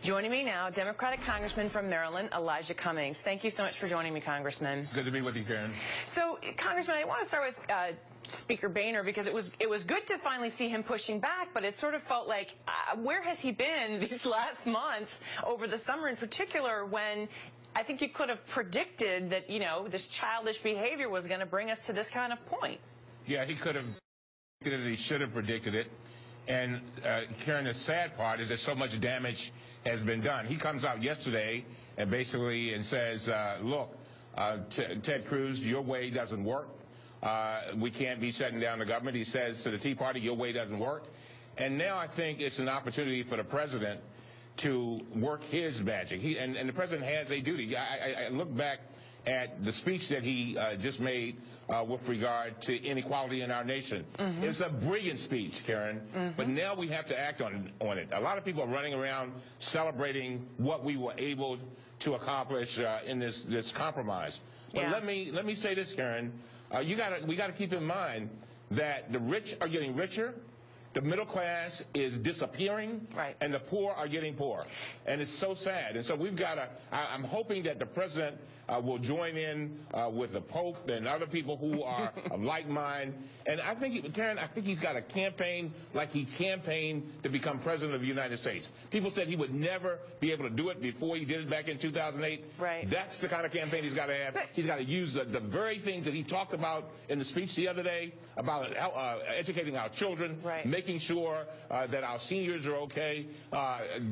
Joining me now, Democratic Congressman from Maryland, Elijah Cummings. Thank you so much for joining me, Congressman. It's good to be with you, Karen. So, Congressman, I want to start with Speaker Boehner, because it was good to finally see him pushing back, but it sort of felt like, where has he been these last months, over the summer in particular, when I think you could have predicted that, you know, this childish behavior was going to bring us to this kind of point? Yeah, he could have predicted it. He should have predicted it. And, Karen, the sad part is that so much damage has been done. He comes out yesterday and basically says, look, Ted Cruz, your way doesn't work. We can't be shutting down the government. He says to the Tea Party, your way doesn't work. And now I think it's an opportunity for the president to work his magic. And the president has a duty. I look back at the speech that he just made with regard to inequality in our nation. Mm-hmm. It's a brilliant speech, Karen, but now we have to act on it. A lot of people are running around celebrating what we were able to accomplish in this compromise. But yeah. let me say this, Karen. We gotta keep in mind that the rich are getting richer, the middle class is disappearing, right, and the poor are getting poorer. And it's so sad. And so we've got to, I'm hoping that the president will join in with the Pope and other people who are of like mind. And I think, Karen, I think he's got a campaign like he campaigned to become president of the United States. People said he would never be able to do it before he did it back in 2008. Right. That's the kind of campaign he's got to have. He's got to use the very things that he talked about in the speech the other day about educating our children, right, making sure that our seniors are okay,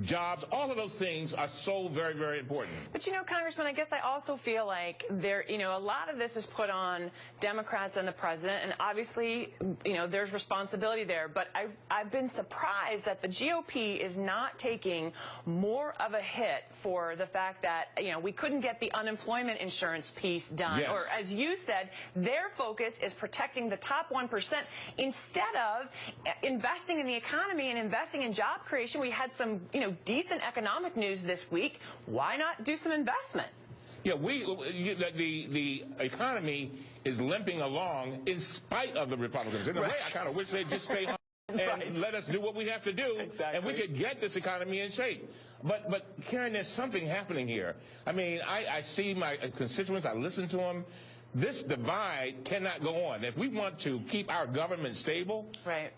jobs, all of those things are so very, very important. But, you know, Congressman, I guess I also feel like a lot of this is put on Democrats and the president, and obviously, there's responsibility there. But I've been surprised that the GOP is not taking more of a hit for the fact that, we couldn't get the unemployment insurance piece done. Yes. Or, as you said, their focus is protecting the top 1% instead of investing in the economy and investing in job creation. We had some, decent economic news this week. Why not do some investment? Yeah, the economy is limping along in spite of the Republicans. In a way, I kind of wish they'd just stay home and let us do what we have to do, exactly, and we could get this economy in shape. But Karen, there's something happening here. I mean, I see my constituents, I listen to them. This divide cannot go on. If we want to keep our government stable, right,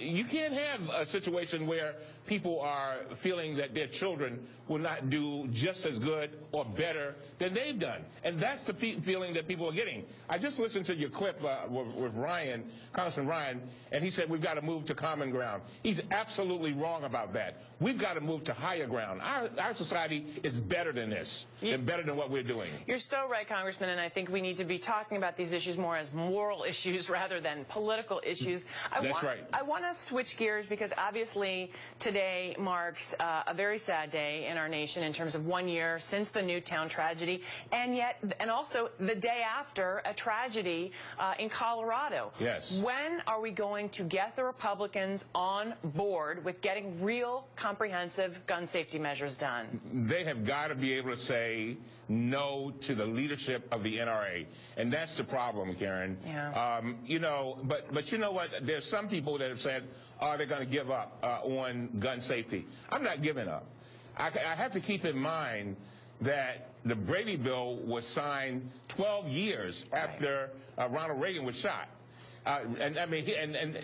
you can't have a situation where people are feeling that their children will not do just as good or better than they've done. And that's the feeling that people are getting. I just listened to your clip with Ryan, Congressman Ryan, and he said we've got to move to common ground. He's absolutely wrong about that. We've got to move to higher ground. Our society is better than this, and better than what we're doing. You're so right, Congressman, and I think we need to be talking about these issues more as moral issues rather than political issues. That's right. I want to switch gears because obviously today marks a very sad day in our nation in terms of 1 year since the Newtown tragedy, and also the day after a tragedy in Colorado. Yes. When are we going to get the Republicans on board with getting real comprehensive gun safety measures done? They have got to be able to say no to the leadership of the NRA. And that's the problem, Karen. Yeah. But you know what? There's some people that have said, they're going to give up on gun safety. I'm not giving up. I have to keep in mind that the Brady bill was signed 12 years after Ronald Reagan was shot.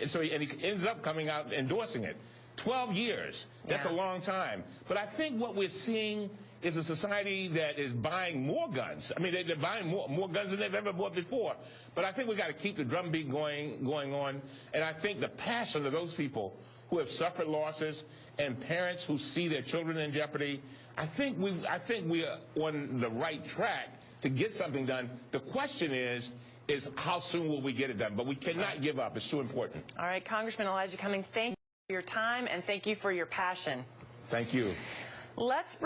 So he ends up coming out endorsing it. 12 years. That's a long time. But I think what we're seeing is a society that is buying more guns. I mean, they're buying more guns than they've ever bought before. But I think we've got to keep the drumbeat going on. And I think the passion of those people who have suffered losses and parents who see their children in jeopardy, I think we are on the right track to get something done. The question is how soon will we get it done? But we cannot give up. It's too important. All right, Congressman Elijah Cummings, thank you for your time and thank you for your passion. Thank you. Let's bring